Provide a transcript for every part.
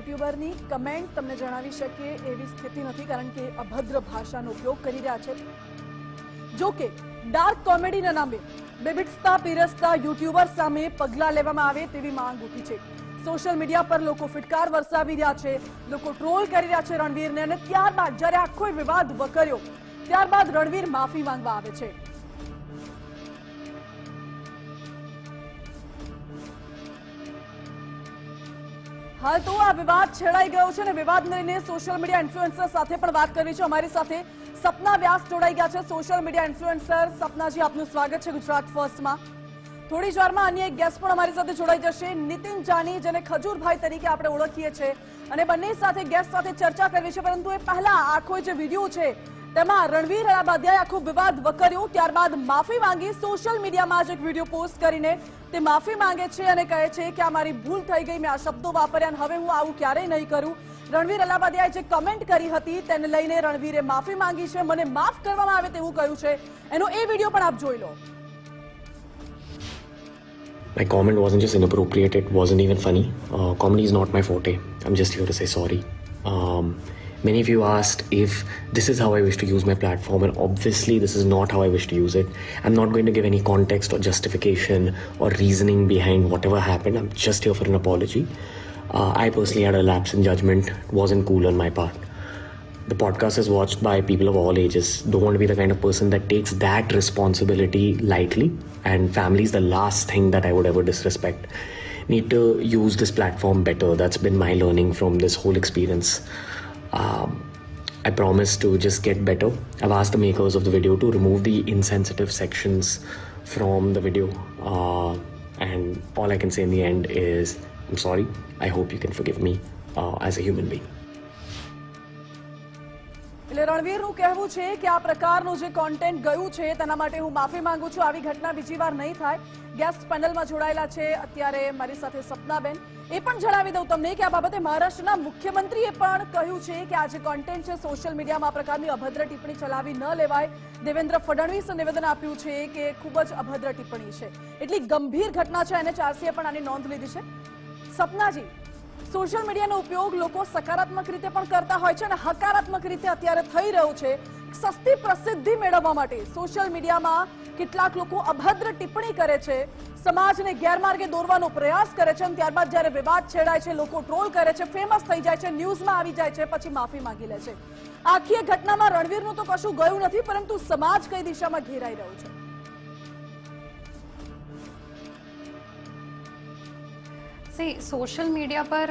યુટ્યુબરની comment તમને જણાવી શકે એવી સ્થિતિ નથી, કારણ કે અભદ્ર ભાષાનો ઉપયોગ કરી રહ્યા છે. જો કે ડાર્ક કોમેડીના નામે બેબિટ્સતા પીરસતા યુટ્યુબર સામે પગલાં લેવામાં આવે તેવી માંગ ઉઠી છે. સોશિયલ મીડિયા પર લોકો ફિટકાર વરસાવી રહ્યા છે, લોકો ટ્રોલ કરી રહ્યા છે રણવીરને, અને ત્યારબાદ જ્યારે આખો વિવાદ વકર્યો ત્યારબાદ રણવીર માફી માંગવા આવે છે. હાલ તો આ વિવાદ છેડાઈ ગયો છે અને વિવાદને લઈને સોશિયલ મીડિયા ઇન્ફ્લુએન્સર સાથે પણ વાત કરવી છે. અમારી સાથે સપના વ્યાસ જોડાઈ ગયા છે, સોશિયલ મીડિયા ઇન્ફ્લુએન્સર. સપનાજી, આપનું સ્વાગત છે ગુજરાત ફર્સ્ટમાં. થોડી જ વારમાં અન્ય એક ગેસ્ટ પણ અમારી સાથે જોડાઈ જશે, નીતિન જાની, જેને ખજૂરભાઈ તરીકે આપણે ઓળખીએ છીએ, અને બંને સાથે ગેસ્ટ સાથે ચર્ચા કરવી છે. પરંતુ એ પહેલા આખો જે વિડીયો છે તેમાં રણવીર અલાબાદિયાએ આખો વિવાદ વકર્યો, ત્યારબાદ માફી માંગી. સોશિયલ મીડિયામાં જ એક વિડીયો પોસ્ટ કરીને તે માફી માંગે છે અને કહે છે કે આ મારી ભૂલ થઈ ગઈ, મેં આ શબ્દો વાપર્યા અને હવે હું આવું ક્યારેય નહીં કરું. રણવીર અલાબાદિયાએ જે કમેન્ટ કરી હતી તેને લઈને રણવીરે માફી માંગી છે, મને માફ કરવામાં આવે તેવું કહ્યું છે. એનો એ વિડીયો પણ આપ જોઈ લો. My comment wasn't just inappropriate, it wasn't even funny. Comedy is not my forte. I'm just here to say sorry. Many of you asked if this is how I wish to use my platform, and obviously this is not how I wish to use it. I'm not going to give any context or justification or reasoning behind whatever happened. I'm just here for an apology. I personally had a lapse in judgment. It wasn't cool on my part. The podcast is watched by people of all ages. Don't want to be the kind of person that takes that responsibility lightly, and family is the last thing that I would ever disrespect. Need to use this platform better. That's been my learning from this whole experience. I promise to just get better. I've asked the makers of the video to remove the insensitive sections from the video. And all I can say in the end is, I'm sorry. I hope you can forgive me as a human being. એટલે રણવીરનું કહેવું છે કે આ પ્રકારનું જે content ગયું છે તેના માટે હું માફી માંગુ છું, આવી ઘટના બીજી વાર નહીં થાય. ગેસ્ટ પેનલમાં જોડાયેલા છે અત્યારે મારી સાથે સપનાબેન. એ પણ જણાવી દઉં તમને કે આ બાબતે મહારાષ્ટ્રના મુખ્યમંત્રીએ પણ કહ્યું છે કે આ જે કોન્ટેન્ટ છે સોશિયલ મીડિયામાં આ પ્રકારની અભદ્ર ટિપ્પણી ચલાવી ન લેવાય. દેવેન્દ્ર ફડણવીસે નિવેદન આપ્યું છે કે ખૂબ જ અભદ્ર ટિપ્પણી છે, એટલી ગંભીર ઘટના છે, NHRCએ પણ આની નોંધ લીધી છે. સપનાજી, સોશિયલ મીડિયાનો ઉપયોગ લોકો સકારાત્મક રીતે પણ કરતા હોય છે અને હકારાત્મક રીતે અત્યારે થઈ રહ્યો છે. સસ્તી પ્રસિદ્ધિ મેળવવા માટે સોશિયલ મીડિયામાં કેટલાક લોકો અભદ્ર ટિપ્પણી કરે છે, સમાજને ગેરમાર્ગે દોરવાનો પ્રયાસ કરે છે, અને ત્યારબાદ જ્યારે વિવાદ છેડાય છે, લોકો ટ્રોલ કરે છે, ફેમસ થઈ જાય છે, ન્યૂઝમાં આવી જાય છે, પછી માફી માંગી લે છે. આખી ઘટનામાં રણવીરનું તો કશું ગયું નથી, પરંતુ સમાજ કઈ દિશામાં ઘેરાઈ રહ્યો છે? સોશિયલ મીડિયા પર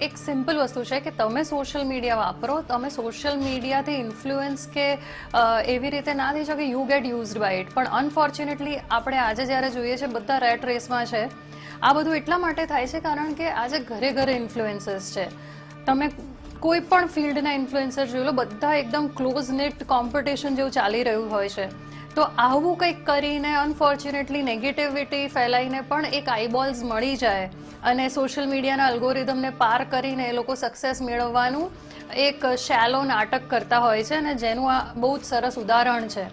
એક સિમ્પલ વસ્તુ છે કે તમે સોશિયલ મીડિયા વાપરો, તમે સોશિયલ મીડિયાથી ઇન્ફ્લુઅન્સ કે એવી રીતે ના થઈ શકે you get used by it. પણ અનફોર્ચ્યુનેટલી આપણે આજે જ્યારે જોઈએ છે બધા રેટ રેસમાં છે. આ બધું એટલા માટે થાય છે કારણ કે આજે ઘરે ઘરે ઇન્ફ્લુએન્સર્સ છે. તમે કોઈ પણ ફિલ્ડના ઇન્ફ્લુએન્સર જોઈ લો, બધા એકદમ ક્લોઝ નેટ કોમ્પિટિશન જેવું ચાલી રહ્યું હોય છે. તો આવું કંઈક કરીને અનફોર્ચ્યુનેટલી નેગેટિવિટી ફેલાઈને પણ એક આઈબોલ્સ મળી જાય અને સોશિયલ મીડિયાના અલ્ગોરિધમને પાર કરીને એ લોકો સક્સેસ મેળવવાનું એક શેલો નાટક કરતા હોય છે. અને જેનું આ બહુ જ સરસ ઉદાહરણ છે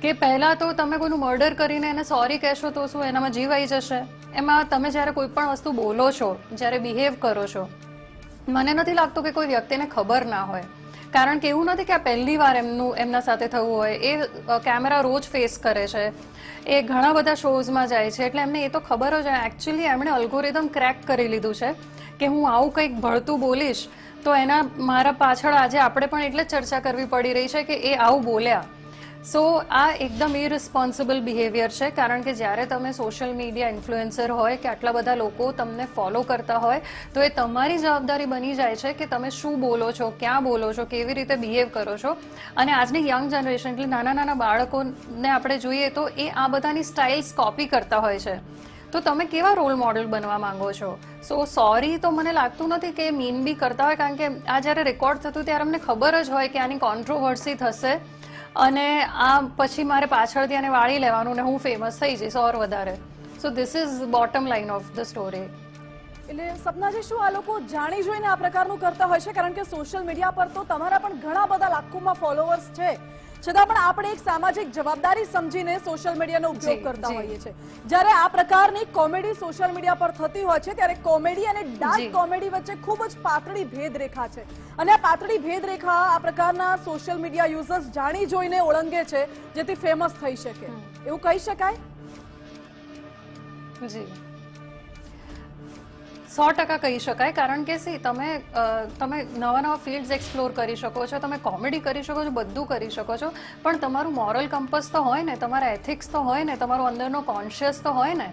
કે પહેલાં તો તમે કોઈનું મર્ડર કરીને એને સોરી કહેશો તો શું એનામાં જીવ આવી જશે? એમાં તમે જ્યારે કોઈ પણ વસ્તુ બોલો છો, જ્યારે બિહેવ કરો છો, મને નથી લાગતું કે કોઈ વ્યક્તિને ખબર ના હોય. કારણ કે એવું નથી કે આ પહેલી વાર એમના સાથે થયું હોય. એ કેમેરા રોજ ફેસ કરે છે, એ ઘણા બધા શોઝમાં જાય છે, એટલે એમને એ તો ખબર જ હોય. એકચ્યુઅલી એમણે અલ્ગોરિધમ ક્રેક કરી લીધું છે કે હું આવું કંઈક ભળતું બોલીશ તો એના મારા પાછળ આજે આપણે પણ એટલે જ ચર્ચા કરવી પડી રહી છે કે એ આવું બોલ્યા. સો આ એકદમ ઇરરિસ્પોન્સિબલ બિહેવિયર છે. કારણ કે જ્યારે તમે સોશિયલ મીડિયા ઇન્ફ્લુએન્સર હોય કે આટલા બધા લોકો તમને ફોલો કરતા હોય તો એ તમારી જવાબદારી બની જાય છે કે તમે શું બોલો છો, ક્યાં બોલો છો, કેવી રીતે બિહેવ કરો છો. અને આજની યંગ જનરેશન એટલે નાના નાના બાળકોને આપણે જોઈએ તો એ આ બધાની સ્ટાઇલ્સ કોપી કરતા હોય છે. તો તમે કેવા રોલ મોડલ બનવા માંગો છો? સો સોરી તો મને લાગતું નથી કે મીન બી કરતા હોય, કારણ કે આ જ્યારે રેકોર્ડ થતું ત્યારે અમને ખબર જ હોય કે આની કોન્ટ્રોવર્સી થશે અને આ પછી મારે પાછળથી આને વાળી લેવાનું ને હું ફેમસ થઈ જઈશ ઓર વધારે. So this is bottom line of the story. એટલે સપનાજી, શું આ લોકો જાણી જોઈને આ પ્રકારનું કરતા હોય છે? કારણ કે સોશિયલ મીડિયા પર તો તમારા પણ ઘણા બધા લાખોમાં ફોલોવર્સ છે, છતાં પણ આપણે એક સામાજિક જવાબદારી સમજીને સોશિયલ મીડિયાનો ઉપયોગ કરતા જી. હોઈએ છીએ. જ્યારે આ પ્રકારની કોમેડી સોશિયલ મીડિયા પર થતી હોય છે ત્યારે કોમેડી અને ડાર્ક જી. કોમેડી વચ્ચે ખૂબ જ પાતળી ભેદરેખા છે અને આ પાતળી ભેદરેખા આ પ્રકારના સોશિયલ મીડિયા યુઝર્સ જાણી જોઈને ઓળંગે છે જેથી ફેમસ થઈ શકે એવું કહી શકાય. જી 100% કહી શકાય, કારણ કે તમે નવા નવા ફિલ્ડ્સ એક્સપ્લોર કરી શકો છો, તમે કોમેડી કરી શકો છો, બધું કરી શકો છો, પણ તમારું મોરલ કમ્પસ તો હોય ને, તમારા એથિક્સ તો હોય ને, તમારો અંદરનો કોન્શિયસ તો હોય ને.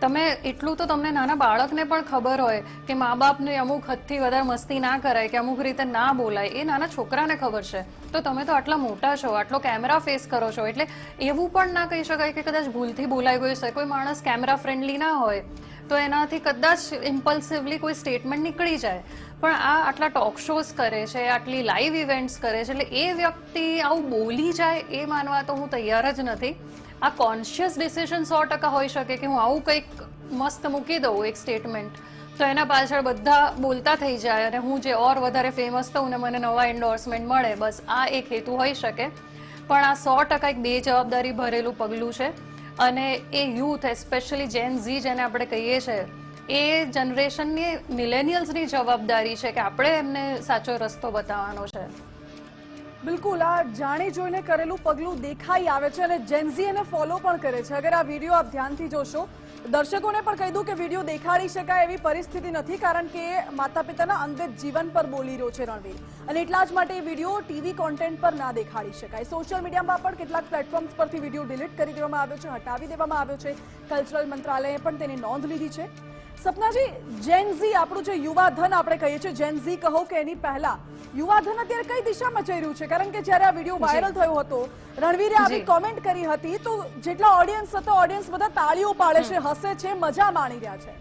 તમે એટલું તો તમને નાના બાળકને પણ ખબર હોય કે મા બાપને અમુક હદથી વધારે મસ્તી ના કરાય કે અમુક રીતે ના બોલાય, એ નાના છોકરાને ખબર છે. તો તમે તો આટલા મોટા છો, આટલો કેમેરા ફેસ કરો છો, એટલે એવું પણ ના કહી શકાય કે કદાચ ભૂલથી બોલાઈ ગયું છે. કોઈ માણસ કેમેરા ફ્રેન્ડલી ના હોય તો એનાથી કદાચ ઇમ્પલ્સિવલી કોઈ સ્ટેટમેન્ટ નીકળી જાય, પણ આ આટલા ટોક શોઝ કરે છે, આટલી લાઈવ ઇવેન્ટ્સ કરે છે, એટલે એ વ્યક્તિ આવું બોલી જાય એ માનવા તો હું તૈયાર જ નથી. આ કોન્શિયસ ડિસિઝન 100% હોઈ શકે કે હું આવું કંઈક મસ્ત મૂકી દઉં એક સ્ટેટમેન્ટ, તો એના પાછળ બધા બોલતા થઈ જાય અને હું જે ઓર વધારે ફેમસ થઉં ને મને નવા એન્ડોર્સમેન્ટ મળે, બસ આ એક હેતુ હોઈ શકે. પણ આ 100% એક બેજવાબદારી ભરેલું પગલું છે અને એ યુથ, એસ્પેશિયલી જેન ઝી જેને આપણે કહીએ છીએ, એ જનરેશનની મિલેનિયલ્સની જવાબદારી છે કે આપણે એમને સાચો રસ્તો બતાવવાનો છે. બિલકુલ, આ જાણી જોઈને કરેલું પગલું દેખાઈ આવે છે અને જેનઝી એને ફોલો પણ કરે છે. અગર આ વિડીયો આપ ધ્યાનથી જોશો, દર્શકોને પણ કહી દઉં કે વિડીયો દેખાડી શકાય એવી પરિસ્થિતિ નથી, કારણ કે માતા પિતાના અંગત જીવન પર બોલી રહ્યો છે રણવીર, અને એટલા જ માટે વિડીયો ટીવી કોન્ટેન્ટ પર ના દેખાડી શકાય. સોશિયલ મીડિયામાં પણ કેટલાક પ્લેટફોર્મ્સ પરથી વિડીયો ડિલીટ કરી દેવામાં આવ્યો છે, હટાવી દેવામાં આવ્યો છે. કલ્ચરલ મંત્રાલયે પણ તેની નોંધ લીધી છે. સપનાજી, જેનઝી આપણું જે યુવા ધન આપણે કહીએ છીએ, જેનઝી કહો કે એની પહેલા યુવા ધન અત્યારે કઈ દિશામાં જઈ રહ્યું છે? કારણ કે જ્યારે આ વિડીયો વાયરલ થયો હતો, રણવીરે આવી કોમેન્ટ કરી હતી, તો જેટલા ઓડિયન્સ હતો, ઓડિયન્સ બધા તાળીઓ પાડે છે, હસે છે, મજા માણી રહ્યા છે.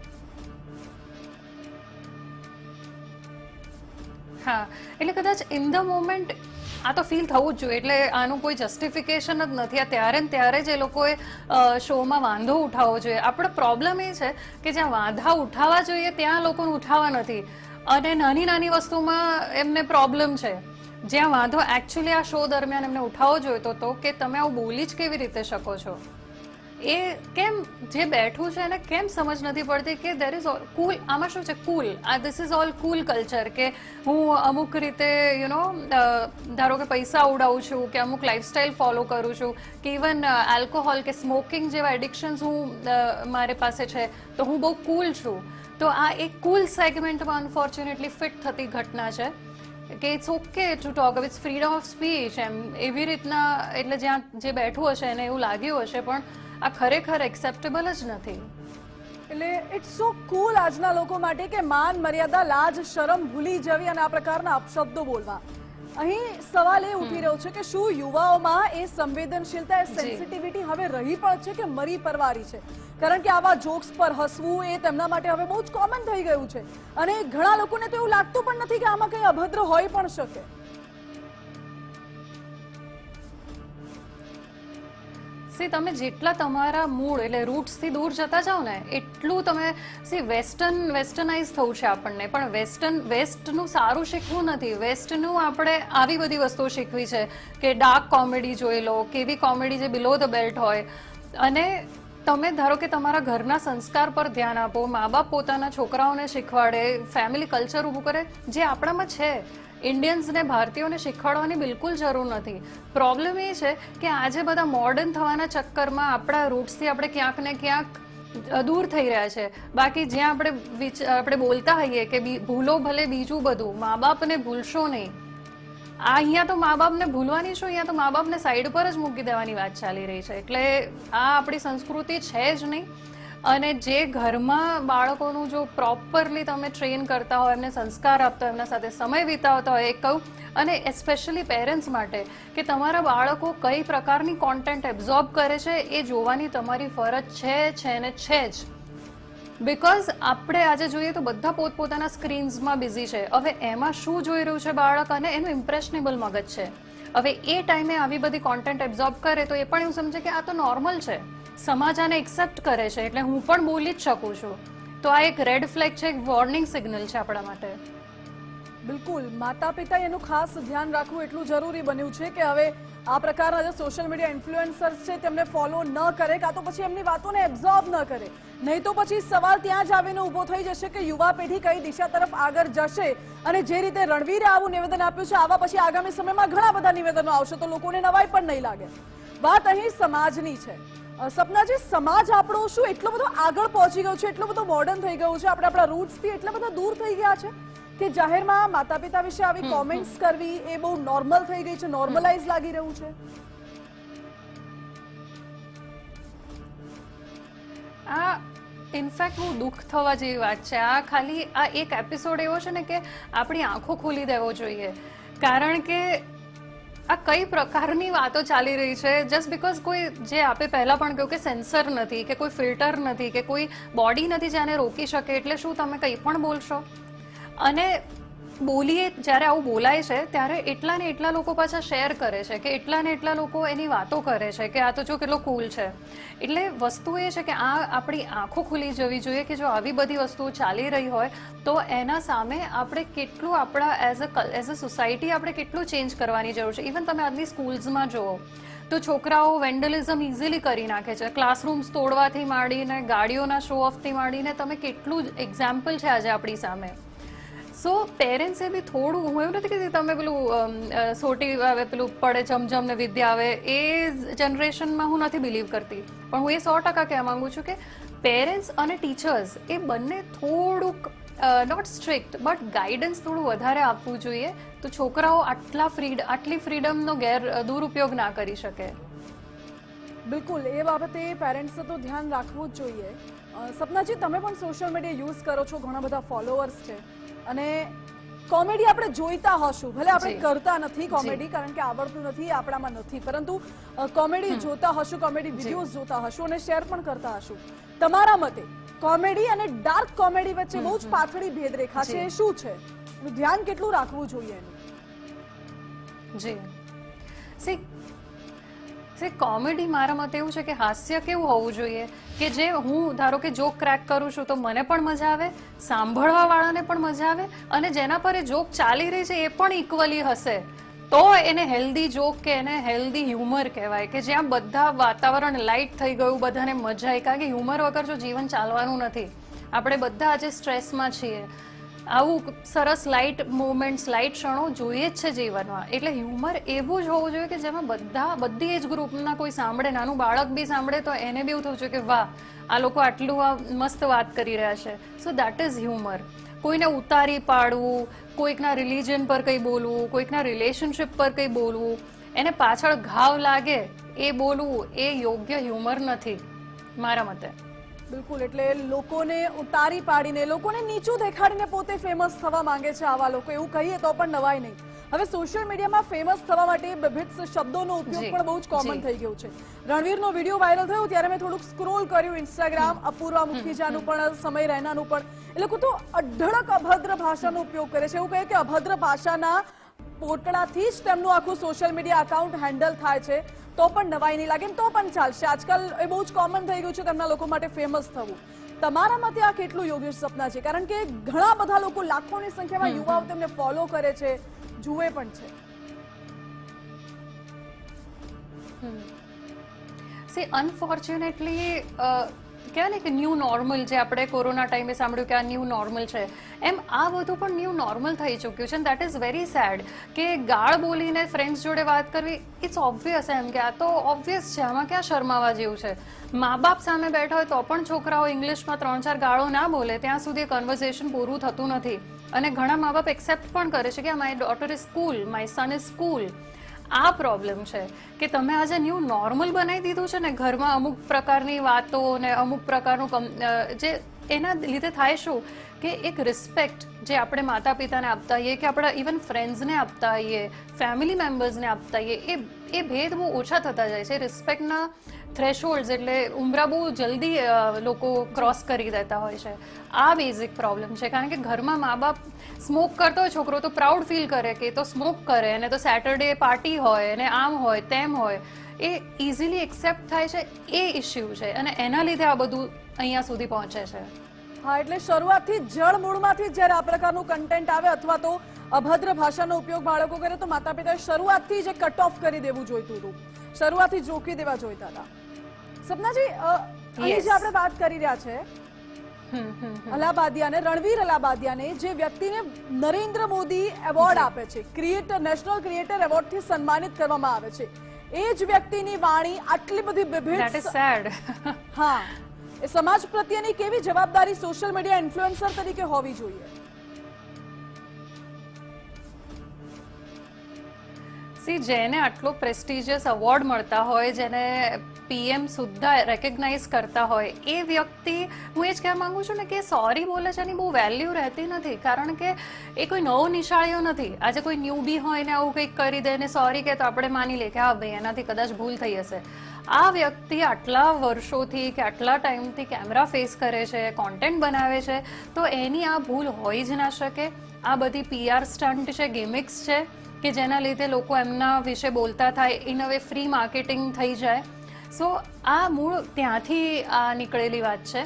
હા, એટલે કદાચ ઇન ધ મોમેન્ટ આ તો ફીલ થવું જ જોઈએ, એટલે આનું કોઈ જસ્ટિફિકેશન જ નથી. આ ત્યારે ને ત્યારે જ એ લોકોએ શોમાં વાંધો ઉઠાવવો જોઈએ. આપણો પ્રોબ્લેમ એ છે કે જ્યાં વાંધા ઉઠાવવા જોઈએ ત્યાં લોકોને ઉઠાવવા નથી, અને નાની નાની વસ્તુમાં એમને પ્રોબ્લેમ છે. જ્યાં વાંધો એકચ્યુઅલી આ શો દરમિયાન એમને ઉઠાવવો જોઈતો હતો કે તમે આવું બોલી જ કેવી રીતે શકો છો. એ કેમ જે બેઠું છે એને કેમ સમજ નથી પડતી કે દેર ઇઝ કુલ, આમાં શું છે cool, this is all cool culture, કે હું અમુક રીતે ધારો કે પૈસા ઉડાવું છું, કે અમુક લાઈફસ્ટાઈલ ફોલો કરું છું, કે ઇવન આલ્કોહોલ કે સ્મોકિંગ જેવા એડિક્શન્સ મારી પાસે છે, તો હું બહુ કુલ છું. તો આ એક કુલ સેગમેન્ટમાં અનફોર્ચ્યુનેટલી ફિટ થતી ઘટના છે કે it's okay to talk, it's freedom of speech, એમ એવી રીતના. એટલે જ્યાં જે બેઠું હશે એને એવું લાગ્યું હશે, પણ આ ખરેખર એક્સેપ્ટેબલ જ નથી. એટલે ઇટ્સ સો કુલ આજના લોકો માટે કે માન મર્યાદા, લાજ શરમ ભૂલી જવી અને આ પ્રકારના અપશબ્દો બોલવા. અહીં સવાલ એ ઉઠી રહ્યો છે કે શું યુવાઓમાં એ સંવેદનશીલતા, એ સેન્સિટિવિટી હવે રહી પણ છે કે મરી પરવારી છે? કારણ કે આવા જોક્સ પર હસવું એ તેમના માટે હવે બહુ જ કોમન થઈ ગયું છે, અને ઘણા લોકોને તો એવું લાગતું પણ નથી કે આમાં કંઈ અભદ્ર હોઈ પણ શકે. તમે જેટલા તમારા મૂળ એટલે રૂટ્સથી દૂર જતા જાઓ ને એટલું તમે વેસ્ટર્નાઇઝ થવું છે આપણને, પણ વેસ્ટનું સારું શીખવું નથી. વેસ્ટનું આપણે આવી બધી વસ્તુઓ શીખવી છે કે ડાર્ક કોમેડી જોઈ લો, કેવી કોમેડી જે બિલો ધ બેલ્ટ હોય. અને તમે ધારો કે તમારા ઘરના સંસ્કાર પર ધ્યાન આપો, મા બાપ પોતાના છોકરાઓને શીખવાડે, ફેમિલી કલ્ચર ઊભું કરે, જે આપણામાં છે. ઇન્ડિયન્સને, ભારતીયોને શીખવાડવાની બિલકુલ જરૂર નથી. પ્રોબ્લેમ એ છે કે આજે બધા મોડર્ન થવાના ચક્કરમાં આપણા રૂટ્સથી આપણે ક્યાંક ને ક્યાંક દૂર થઈ રહ્યા છે. બાકી જ્યાં આપણે બોલતા હોઈએ કે ભૂલો ભલે બીજું બધું, મા બાપને ભૂલશો નહીં. અહીંયા તો મા બાપને ભૂલવાની શું, અહીંયા તો મા બાપને સાઈડ પર જ મૂકી દેવાની વાત ચાલી રહી છે. એટલે આ આપણી સંસ્કૃતિ છે જ નહીં. અને જે ઘરમાં બાળકોનું જો પ્રોપરલી તમે ટ્રેન કરતા હોય, એમને સંસ્કાર આપતા હોય, એમના સાથે સમય વિતાવતા હોય, એ કહું, અને એસ્પેશિયલી પેરેન્ટ્સ માટે કે તમારા બાળકો કઈ પ્રકારની કોન્ટેન્ટ એબ્ઝોર્બ કરે છે એ જોવાની તમારી ફરજ છે ને છે જ. બિકોઝ આપણે આજે જોઈએ તો બધા પોતપોતાના સ્ક્રીન્સમાં બિઝી છે. હવે એમાં શું જોઈ રહ્યું છે બાળક, અને એનું ઇમ્પ્રેશનેબલ મગજ છે. હવે એ ટાઈમે આવી બધી કોન્ટેન્ટ એબ્ઝોર્બ કરે તો એ પણ એવું સમજે કે આ તો નોર્મલ છે, સમાજ આને એક્સેપ્ટ કરે છે, એટલે હું પણ બોલી જ શકું છું. તો આ એક રેડ ફ્લેગ છે, એક વોર્નિંગ સિગ્નલ છે આપણા માટે. બિલકુલ, માતા પિતાએ એનું ખાસ ધ્યાન રાખવું એટલું જરૂરી બન્યું છે કે હવે આ પ્રકારના જે સોશિયલ મીડિયા ઇન્ફ્લુએન્સર્સ છે તેમને ફોલો ન કરે, કાં તો પછી એમની વાતોને એબ્ઝોર્બ ન કરે. નહીં તો પછી સવાલ ત્યાં જ આવીને ઊભો થઈ જશે કે યુવા પેઢી કઈ દિશા તરફ આગળ જશે. અને જે રીતે રણવીરે આવું નિવેદન આપ્યું છે, આવા પછી આગામી સમયમાં ઘણા બધા નિવેદનો આવશે, તો લોકોને નવાઈ પણ નહીં લાગે. વાત અહીં સમાજની છે. સપનાજી, સમાજ આપણો શું એટલો બધો આગળ પહોંચી ગયો છે, એટલો બધો મોડર્ન થઈ ગયું છે, આપણે આપણા રૂટ્સથી એટલા બધા દૂર થઈ ગયા છે કે જાહેરમાં માતા પિતા વિશે આવી કોમેન્ટ્સ કરવી એ બહુ નોર્મલ થઈ ગઈ છે, નોર્મલાઇઝ લાગી રહ્યું છે? આ ઇનફેક્ટ બહુ દુઃખ થવા જેવી વાત છે. આ ખાલી આ એક એપિસોડ એવો છે ને કે આપણી આંખો ખોલી દેવો જોઈએ, કારણ કે આ કઈ પ્રકારની વાતો ચાલી રહી છે. જસ્ટ બીકોઝ કોઈ, જે આપે પહેલાં પણ કહ્યું કે સેન્સર નથી, કે કોઈ ફિલ્ટર નથી, કે કોઈ બોડી નથી જેને રોકી શકે, એટલે શું તમે કંઈ પણ બોલશો? અને બોલીએ જ્યારે આવું બોલાય છે ત્યારે એટલા ને એટલા લોકો પાછા શેર કરે છે, કે એટલા ને એટલા લોકો એની વાતો કરે છે કે આ તો જો કેટલો કૂલ છે. એટલે વસ્તુ એ છે કે આ આપણી આંખો ખુલી જવી જોઈએ કે જો આવી બધી વસ્તુઓ ચાલી રહી હોય તો એના સામે આપણે કેટલું આપણા એઝ અ સોસાયટી આપણે કેટલું ચેન્જ કરવાની જરૂર છે. ઇવન તમે આજની સ્કૂલ્સમાં જુઓ તો છોકરાઓ વેન્ડલિઝમ ઇઝીલી કરી નાખે છે, ક્લાસરૂમ્સ તોડવાથી માંડીને ગાડીઓના શો ઓફથી માંડીને તમે કેટલું જ એક્ઝામ્પલ છે આજે આપણી સામે. સો પેરેન્ટ્સે બી થોડું, હું એવું નથી કહેતી તમે પેલું સોટી આવે પેલું પડે ચમચમ ને વિદ્યા આવે એ જનરેશનમાં હું નથી બિલીવ કરતી, પણ હું એ 100% કહેવા માંગુ છું કે પેરેન્ટ્સ અને ટીચર્સ એ બંને થોડુંક નોટ સ્ટ્રિક્ટ બટ ગાઈડન્સ થોડું વધારે આપવું જોઈએ, તો છોકરાઓ આટલી ફ્રીડમનો દુરુપયોગ ના કરી શકે. બિલકુલ, એ બાબતે પેરેન્ટ્સે તો ધ્યાન રાખવું જ જોઈએ. સપનાજી, તમે પણ સોશિયલ મીડિયા યુઝ કરો છો, ઘણા બધા ફોલોઅર્સ છે, અને કોમેડી આપણે જોઈતા હશું, ભલે આપણે કરતા નથી કોમેડી, કારણ કે આવડતું નથી, આપણામાં નથી, પરંતુ કોમેડી જોતા હશું, કોમેડી વિડીયોઝ જોતા હશું અને શેર પણ કરતા હશું. તમારા મતે કોમેડી અને ડાર્ક કોમેડી વચ્ચે બહુ જ પાતળી ભેદરેખા છે, એ શું છે? એનું ધ્યાન કેટલું રાખવું જોઈએ એનું? જી સી કોમેડી મારા મતે એવું છે કે હાસ્ય કેવું હોવું જોઈએ કે જે હું ધારો કે જોક ક્રેક કરું છું તો મને પણ મજા આવે, સાંભળવા વાળાને પણ મજા આવે, અને જેના પર એ જોક ચાલી રહી છે એ પણ ઇક્વલી હશે, તો એને હેલ્ધી જોક કે એને હેલ્ધી હ્યુમર કહેવાય, કે જ્યાં બધા વાતાવરણ લાઇટ થઈ ગયું, બધાને મજા આવી. કારણ કે હ્યુમર વગર જો જીવન ચાલવાનું નથી. આપણે બધા આજે સ્ટ્રેસમાં છીએ, આવું સરસ લાઇટ મોમેન્ટ્સ, લાઇટ ક્ષણો જોઈએ જ છે જીવનમાં. એટલે હ્યુમર એવું જ હોવું જોઈએ કે જેમાં બધી એજ ગ્રુપના કોઈ સાંભળે, નાનું બાળક બી સાંભળે તો એને બી એવું થવું જોઈએ કે વાહ, આ લોકો આટલું મસ્ત વાત કરી રહ્યા છે. So that is humour. કોઈને ઉતારી પાડવું, કોઈકના રિલિજન પર કંઈ બોલવું, કોઈકના રિલેશનશિપ પર કંઈ બોલવું, એને પાછળ ઘાવ લાગે એ બોલવું, એ યોગ્ય હ્યુમર નથી મારા મતે. બિલકુલ, એટલે લોકોને ઉતારી પાડીને, લોકોને નીચું દેખાડીને પોતે ફેમસ થવા માંગે છે આવા લોકો. એવું કહીએ તો પણ નવાય નહીં. હવે સોશિયલ મીડિયામાં ફેમસ થવા માટે વિવિધ શબ્દોનો ઉપયોગ પણ બહુ જ કોમન થઈ ગયું છે. રણવીરનો વિડીયો વાયરલ થયો ત્યારે મેં થોડુંક સ્ક્રોલ કર્યું ઇન્સ્ટાગ્રામ, અપૂર્વા મુખીજાનું પણ, સમય રૈનાનું પણ. એ લોકો તો અઢળક અભદ્ર ભાષાનો ઉપયોગ કરે છે. એવું કહે કે અભદ્ર ભાષાના પોટળાથી જ તેમનું આખું સોશિયલ મીડિયા અકાઉન્ટ હેન્ડલ થાય છે, તો પણ નવાઈ નહીં લાગે, તો પણ ચાલશે. આજકાલ એ બહુ જ કોમન થઈ ગયું છે તેમના લોકો માટે ફેમસ થવું. તમારા મતે આ કેટલું યોગ્ય સપના છે? કારણ કે ઘણા બધા લોકો, લાખોની સંખ્યામાં યુવાઓ તેમને ફોલો કરે છે, જુએ પણ છે. સી અનફોર્ચ્યુનેટલી કહેવાય ને કે ન્યૂ નોર્મલ, જે આપણે કોરોના ટાઈમે સાંભળ્યું કે આ ન્યૂ નોર્મલ છે, એમ આ બધું પણ ન્યૂ નોર્મલ થઈ ચૂક્યું છે. અને દેટ ઇઝ વેરી સેડ કે ગાળ બોલીને ફ્રેન્ડ્સ જોડે વાત કરવી, ઇટ્સ ઓબ્વિયસ, એમ કે આ તો ઓબ્વિયસ છે, આમાં ક્યાં શરમાવા જેવું છે. મા બાપ સામે બેઠા હોય તો પણ છોકરાઓ ઇંગ્લિશમાં 3-4 ગાળો ના બોલે ત્યાં સુધી કન્વર્ઝેશન પૂરું થતું નથી. અને ઘણા મા બાપ એક્સેપ્ટ પણ કરે છે કે my daughter is school, my son is school. આ પ્રોબ્લેમ છે કે તમે આજે ન્યૂ નોર્મલ બનાવી દીધું છે ને, ઘરમાં અમુક પ્રકારની વાતો ને અમુક પ્રકારનું જે એના લીધે થાય શું કે એક રિસ્પેક્ટ જે આપણે માતા પિતાને આપતા હોઈએ, કે આપણા ઇવન ફ્રેન્ડ્સને આપતા હોઈએ, ફેમિલી મેમ્બર્સને આપતા હોઈએ, એ ભેદ બહુ ઓછા થતા જાય છે. રિસ્પેક્ટના થ્રેશોલ્ડ્સ એટલે ઉંબરા બહુ જલ્દી લોકો ક્રોસ કરી દેતા હોય છે. આ બેઝિક પ્રોબ્લેમ છે. કારણ કે ઘરમાં મા બાપ સ્મોક કરતો હોય છોકરો તો પ્રાઉડ ફીલ કરે કે તો સ્મોક કરે, અને તો સેટરડે પાર્ટી હોય અને આમ હોય તેમ હોય, એ ઇઝીલી એક્સેપ્ટ થાય છે. એ ઇશ્યુ છે અને એના લીધે આ બધું અહીંયા સુધી પહોંચે છે. હા, એટલે શરૂઆતથી જળમૂળમાંથી જ્યારે આ પ્રકારનું કન્ટેન્ટ આવે અથવા તો અભદ્ર ભાષાનો ઉપયોગ બાળકો કરે તો માતા પિતાએ શરૂઆતથી જ કટ ઓફ કરી દેવું જોઈતું હતું, શરૂઆતથી જ રોકી દેવા જોઈતા હતા. સપનાજી, અહીં જે આપણે વાત કરી રહ્યા છે અલાબાદિયાને, રણવીર અલાબાદિયાને, જે વ્યક્તિને નરેન્દ્ર મોદી એવોર્ડ આપે છે, નેશનલ ક્રિએટર એવોર્ડથી સન્માનિત કરવામાં આવે છે, એ જ વ્યક્તિની વાણી આટલી બધી વિભેદ, હા, એ સમાજ પ્રત્યેની કેવી જવાબદારી સોશિયલ મીડિયા ઇન્ફ્લુએન્સર તરીકે હોવી જોઈએ? જેને આટલો પ્રેસ્ટિજિયસ એવોર્ડ મળતા હોય, જેને પીએમ સુદ્ધા રેકગ્નાઇઝ કરતા હોય, એ વ્યક્તિ, હું એ જ કહેવા માંગુ છું ને કે સોરી બોલે છે એની બહુ વેલ્યુ રહેતી નથી, કારણ કે એ કોઈ નવો નિશાળીઓ નથી. આજે કોઈ ન્યૂબી હોય ને આવું કંઈક કરી દે ને સોરી કે તો આપણે માની લે કે હા ભાઈ એનાથી કદાચ ભૂલ થઈ હશે. આ વ્યક્તિ આટલા વર્ષોથી કે આટલા ટાઈમથી કેમેરા ફેસ કરે છે, કોન્ટેન્ટ બનાવે છે, તો એની આ ભૂલ હોઈ જ ના શકે. આ બધી PR સ્ટન્ટ છે, ગેમિક્સ છે કે જેના લીધે લોકો એમના વિશે બોલતા થાય, in a way free marketing થઈ જાય. સો આ મૂળ ત્યાંથી આ નીકળેલી વાત છે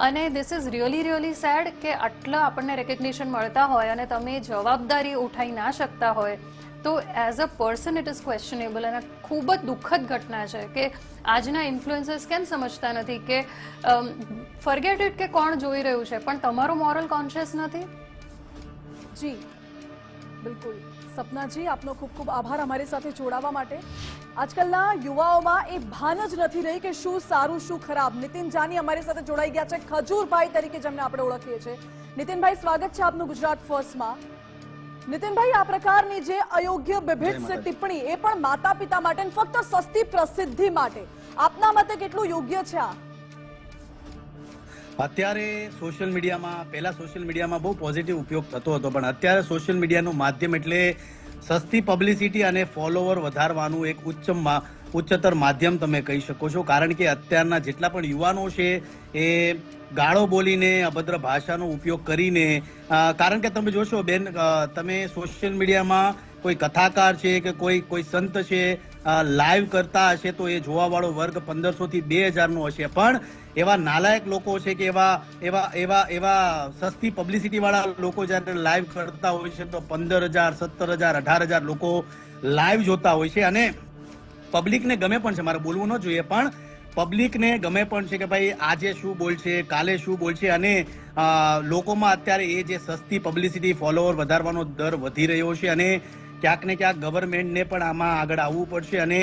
અને ધીસ ઇઝ રિયલી સેડ કે આટલા આપણને રેકગ્નિશન મળતા હોય અને તમે જવાબદારી ઉઠાઈ ના શકતા હોય તો as a person it is questionable. અને ખૂબ જ દુઃખદ ઘટના છે કે આજના ઇન્ફ્લુએન્સર્સ કેમ સમજતા નથી કે ફર્ગેટ ઇટ કે કોણ જોઈ રહ્યું છે, પણ તમારો મોરલ કોન્શિયસ નથી. જી બિલકુલ. સપનાજી, આપનો ખૂબ ખૂબ આભાર અમારી સાથે જોડાવા માટે. આજકાલના યુવાઓમાં એ ભાન જ નથી રહી કે શું સારું શું ખરાબ. નીતિન જાની અમારી સાથે જોડાઈ ગયા છે, ખજૂરભાઈ તરીકે જેમને આપણે ઓળખીએ છીએ. નીતિનભાઈ, સ્વાગત છે આપનું ગુજરાત ફર્સ્ટમાં. નીતિનભાઈ, આ પ્રકારની જે અયોગ્ય વિભેદ ટિપ્પણી, એ પણ માતા પિતા માટે ફક્ત સસ્તી પ્રસિદ્ધિ માટે, આપના મતે કેટલું યોગ્ય છે આ? અત્યારે સોશિયલ મીડિયામાં, પહેલા સોશિયલ મીડિયામાં બહુ પોઝિટિવ ઉપયોગ થતો હતો, પણ અત્યારે સોશિયલ મીડિયાનું માધ્યમ એટલે સસ્તી પબ્લિસિટી અને ફોલોવર વધારવાનું એક ઉચ્ચતર માધ્યમ તમે કહી શકો છો. કારણ કે અત્યારના જેટલા પણ યુવાનો છે એ ગાળો બોલીને, અભદ્ર ભાષાનો ઉપયોગ કરીને, કારણ કે તમે જોશો બેન, તમે સોશિયલ મીડિયામાં કોઈ કથાકાર છે કે કોઈ સંત છે લાઈવ કરતા હશે તો એ જોવાવાળો વર્ગ 1500 થી 2000 નો હશે, પણ એવા નાલાયક લોકો છે કે એવા સસ્તી પબ્લિસિટી વાળા લોકો જ્યારે લાઈવ કરતા હોય છે તો 15,000, 17,000, 18,000 લોકો લાઈવ જોતા હોય છે. અને પબ્લિકને ગમે પણ છે, મારે બોલવું ન જોઈએ, પણ પબ્લિકને ગમે પણ છે કે ભાઈ આજે શું બોલશે, કાલે શું બોલશે. અને લોકોમાં અત્યારે એ જે સસ્તી પબ્લિસિટી, ફોલોવર વધારવાનો દર વધી રહ્યો છે અને ક્યાંક ને ક્યાંક ગવર્મેન્ટને પણ આમાં આગળ આવવું પડશે અને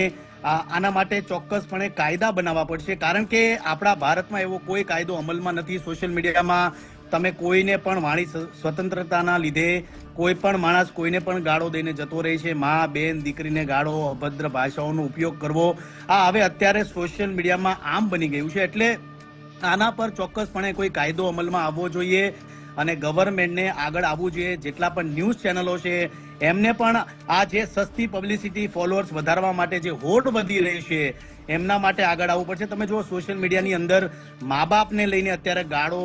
આના માટે ચોક્કસપણે કાયદા બનાવવા પડશે. કારણ કે આપણા ભારતમાં એવો કોઈ કાયદો અમલમાં નથી. સોશિયલ મીડિયામાં તમે કોઈને પણ વાણી સ્વતંત્રતાના લીધે કોઈ પણ માણસ કોઈને પણ ગાળો દઈને જતો રહે છે. મા, બેન, દીકરીને ગાળો, અભદ્ર ભાષાઓનો ઉપયોગ કરવો, આ હવે અત્યારે સોશિયલ મીડિયામાં આમ બની ગયું છે. એટલે આના પર ચોક્કસપણે કોઈ કાયદો અમલમાં આવવો જોઈએ અને ગવર્મેન્ટને આગળ આવવું જોઈએ. જેટલા પણ ન્યૂઝ ચેનલો છે એમને પણ આ જે સસ્તી પબ્લિસિટી, ફોલોઅર્સ વધારવા માટે જે હોડ વધી રહી છે એમના માટે આગળ આવવું પડશે. તમે જુઓ સોશિયલ મીડિયાની અંદર મા બાપને લઈને અત્યારે ગાળો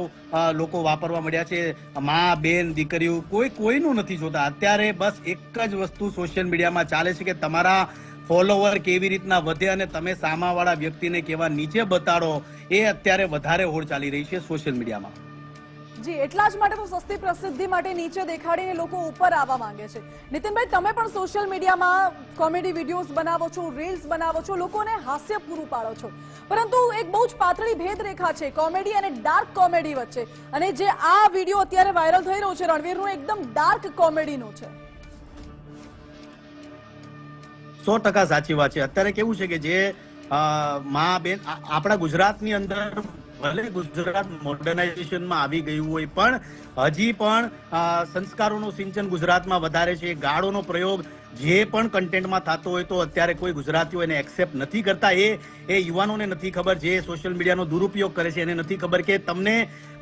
લોકો વાપરવા મળ્યા છે. મા, બેન, દીકરીઓ કોઈનું નથી જોતા. અત્યારે બસ એક જ વસ્તુ સોશિયલ મીડિયામાં ચાલે છે કે તમારા ફોલોવર કેવી રીતના વધે અને તમે સામાવાળા વ્યક્તિને કેવા નીચે બતાડો, એ અત્યારે વધારે હોડ ચાલી રહી છે સોશિયલ મીડિયામાં. જી, એટલા જ માટે તો સસ્તી પ્રસિદ્ધિ માટે નીચે દેખાડીને લોકો ઉપર આવવા માંગે છે. નીતિનભાઈ, તમે પણ સોશિયલ મીડિયામાં કોમેડી વિડીયોઝ બનાવો છો, રીલ્સ બનાવો છો, લોકોને હાસ્ય પૂરું પાડો છો, પરંતુ એક બહુ જ પાતળી ભેદરેખા છે કોમેડી અને ડાર્ક કોમેડી વચ્ચે. અને જે આ વિડીયો અત્યારે વાયરલ થઈ રહ્યો છે રણવીરનો, એકદમ ડાર્ક કોમેડીનો છે. 100% સાચી વાત છે. અત્યારે કેવું છે કે જે મા, બેન, આપણા ગુજરાતની અંદર ભલે ગુજરાત મોડર્નાઇઝેશનમાં આવી ગયું હોય પણ હજી પણ સંસ્કારોનું સિંચન ગુજરાતમાં વધારે છે. ગાળોનો પ્રયોગ જે પણ કન્ટેન્ટમાં થતો હોય તો અત્યારે કોઈ ગુજરાતીઓ એને એક્સેપ્ટ નથી કરતા. એ યુવાનોને નથી ખબર, જે સોશિયલ મીડિયાનો દુરુપયોગ કરે છે એને નથી ખબર કે તમને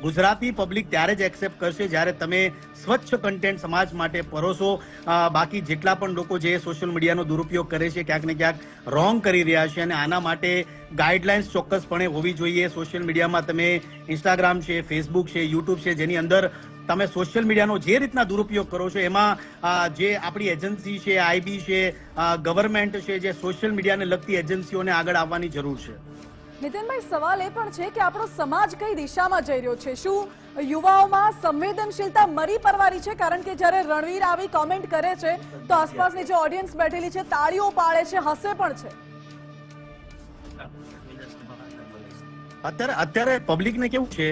ગુજરાતી પબ્લિક ત્યારે જ એક્સેપ્ટ કરશે જ્યારે તમે સ્વચ્છ કન્ટેન્ટ સમાજ માટે પરોસો. બાકી જેટલા પણ લોકો જે સોશિયલ મીડિયાનો દુરુપયોગ કરે છે ક્યાંક ને ક્યાંક રોંગ કરી રહ્યા છે અને આના માટે ગાઈડલાઇન્સ ચોક્કસપણે હોવી જોઈએ. સોશિયલ મીડિયામાં તમે ઇન્સ્ટાગ્રામ છે, ફેસબુક છે, યુટ્યુબ છે, જેની અંદર તમે સોશિયલ મીડિયાનો જે રીતના દુરુપયોગ કરો છો એમાં જે આપણી એજન્સી છે, IB છે, ગવર્મેન્ટ છે, જે સોશિયલ મીડિયાને લગતી એજન્સીઓને આગળ આવવાની જરૂર છે. નીતિનભાઈ, સવાલ એ પણ છે કે આપણો સમાજ કઈ દિશામાં જઈ રહ્યો છે? શું યુવાઓમાં સંવેદનશીલતા મરી પરવારી છે? કારણ કે જ્યારે રણવીર આવી કોમેન્ટ કરે છે તો આસપાસની જે ઓડિયન્સ બેઠેલી છે તાળીઓ પાડે છે, હસે પણ છે. અત્યારે પબ્લિકને કેવું છે,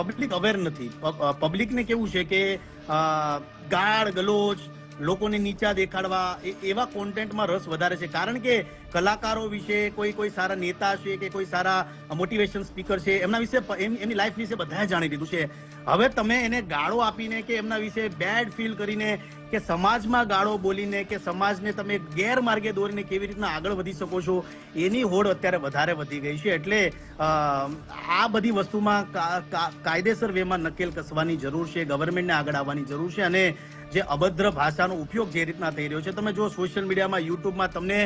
પબ્લિક અવેર નથી. પબ્લિકને કેવું છે કે ગાળ ગલોચ, લોકોને નીચા દેખાડવા એવા કોન્ટેન્ટમાં રસ વધારે છે. કારણ કે કલાકારો વિશે, કોઈ સારા નેતા છે કે કોઈ સારા મોટિવેશન સ્પીકર છે, એમના વિશે એમની લાઈફ વિશે બધાએ જાણી લીધું છે. હવે તમે એને ગાળો આપીને કે એમના વિશે બેડ ફીલ કરીને કે સમાજમાં ગાળો બોલીને કે સમાજને તમે ગેરમાર્ગે દોરીને કેવી રીતના આગળ વધી શકો છો, એની હોડ અત્યારે વધારે વધી ગઈ છે. એટલે આ બધી વસ્તુમાં કાયદેસર વેમાં નકેલ કસવાની જરૂર છે, ગવર્મેન્ટને આગળ આવવાની જરૂર છે. અને જે અભદ્ર ભાષાનો ઉપયોગ જે રીતના થઈ રહ્યો છે, તમે જો સોશિયલ મીડિયામાં, યુટ્યુબમાં તમને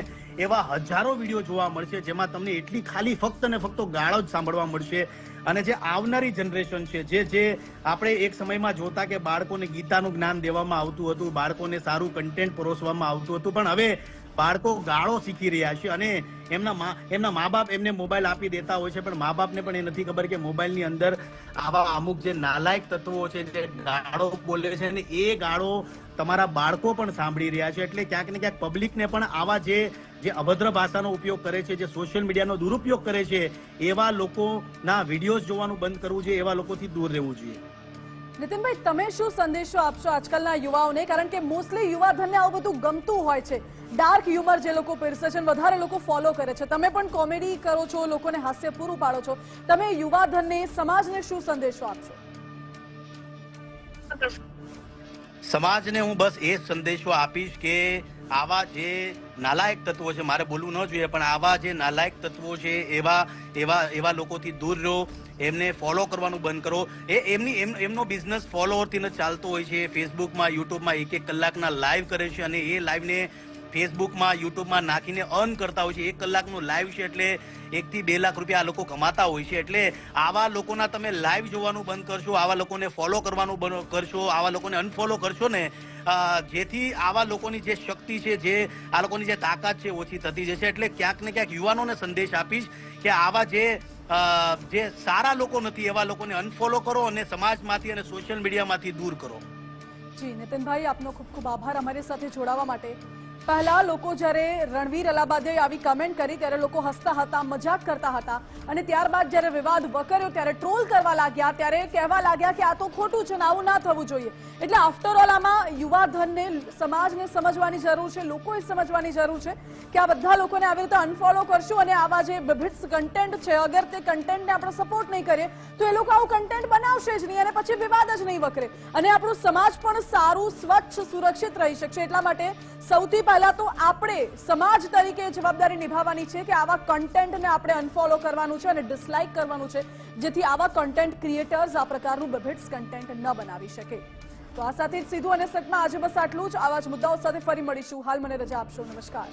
એવા હજારો વિડીયો જોવા મળશે જેમાં તમને એટલી ખાલી ફક્ત ને ફક્ત ગાળો જ સાંભળવા મળશે. અને જે આવનારી જનરેશન છે, જે આપણે એક સમયમાં જોતા કે બાળકોને ગીતાનું જ્ઞાન દેવામાં આવતું હતું, બાળકોને સારું કન્ટેન્ટ પરોસવામાં આવતું હતું, પણ હવે બાળકો ગાળો શીખી રહ્યા છે. અને એમના મા બાપ એમને મોબાઈલ આપી દેતા હોય છે, પણ મા બાપને પણ એ નથી ખબર કે મોબાઈલની અંદર આવા અમુક જે નાલાયક તત્વો છે જે ગાળો બોલે છે, અને એ ગાળો તમારા બાળકો પણ સાંભળી રહ્યા છે. એટલે ક્યાંક ને ક્યાંક પબ્લિકને પણ આવા જે અભદ્ર ભાષાનો ઉપયોગ કરે છે, જે સોશિયલ મીડિયાનો દુરુપયોગ કરે છે, એવા લોકોના વિડીયોઝ જોવાનું બંધ કરવું જોઈએ, એવા લોકોથી દૂર રહેવું જોઈએ. નીતિનભાઈ, તમે શું સંદેશો આપશો આજકાલના યુવાઓને? કારણ કે મોસ્ટલી યુવાધનને આવું બધું ગમતું હોય છે, ડાર્ક હ્યુમર જે લોકો પીરસે છે, વધારે લોકો ફોલો કરે છે. તમે પણ કોમેડી કરો છો, લોકોને હાસ્ય પૂરું પાડો છો. તમે યુવાધનને, સમાજને શું સંદેશો આપશો? સમાજને હું બસ એ સંદેશો આપીશ કે આવા જે નાલાયક તત્વો છે, મારે બોલવું ન જોઈએ, પણ આવા જે નાલાયક તત્વો છે એવા લોકોથી દૂર રહો, એમને ફોલો કરવાનું બંધ કરો. એમનો બિઝનેસ ફોલોઅરથી ન ચાલતો હોય છે. ફેસબુકમાં, યુટ્યુબમાં 1 કલાકના લાઈવ કરે છે અને એ લાઈવને ફેસબુકમાં, યુટ્યુબમાં નાખીને અર્ન કરતા હોય છે. 1 કલાકનું લાઈવ છે એટલે 1 થી 2 લાખ રૂપિયા આ લોકો કમાતા હોય છે. એટલે આવા લોકોના તમે લાઈવ જોવાનું બંધ કરશો, આવા લોકોને ફોલો કરવાનું બંધ કરશો, આવા લોકોને અનફોલો કરશો ને, જેથી આવા લોકોની જે શક્તિ છે, જે આ લોકોની જે તાકાત છે, ઓછી થતી જશે. એટલે ક્યાંક ને ક્યાંક યુવાનોને સંદેશ આપીશ કે આવા જે સારા લોકો નથી એવા લોકોને અનફોલો કરો અને સમાજમાંથી અને સોશિયલ મીડિયામાંથી દૂર કરો. જી નીતિનભાઈ, આપનો ખૂબ ખૂબ આભાર અમારી સાથે જોડાવા માટે. પહેલા લોકો જ્યારે રણવીર અલાહાબાદીએ આવી કમેન્ટ કરી ત્યારે લોકો હસતા હતા, મજાક કરતા હતા, અને ત્યારબાદ જ્યારે વિવાદ વકર્યો ત્યારે ટ્રોલ કરવા લાગ્યા, ત્યારે કહેવા લાગ્યા કે આ તો ખોટું છે ને આવું ના થવું જોઈએ. એટલે આફ્ટર ઓલ આમાં યુવાધનને, સમાજને સમજવાની જરૂર છે, લોકોએ સમજવાની જરૂર છે કે આ બધા લોકોને આવી રીતે અનફોલો કરશું અને આવા જે વિભિન્ન કન્ટેન્ટ છે, અગર તે કન્ટેન્ટને આપણે સપોર્ટ નહીં કરીએ તો એ લોકો આવું કન્ટેન્ટ બનાવશે જ નહીં અને પછી વિવાદ જ નહીં વકરે અને આપણું સમાજ પણ સારું, સ્વચ્છ, સુરક્ષિત રહી શકશે. એટલા માટે સૌથી પહેલા તો આપણે સમાજ તરીકે જવાબદારી નિભાવવાની છે કે આવા કન્ટેન્ટને આપણે અનફોલો કરવાનું છે અને ડિસલાઇક કરવાનું છે, જેથી આવા કન્ટેન્ટ ક્રિએટર્સ આ પ્રકારનું વિભિન્ન કન્ટેન્ટ ન બનાવી શકે. તો આ સાથે જ સીધું અને સટમાં આજે બસ આટલું જ. આવા જ મુદ્દાઓ સાથે ફરી મળીશું. હાલ મને રજા આપશો. નમસ્કાર.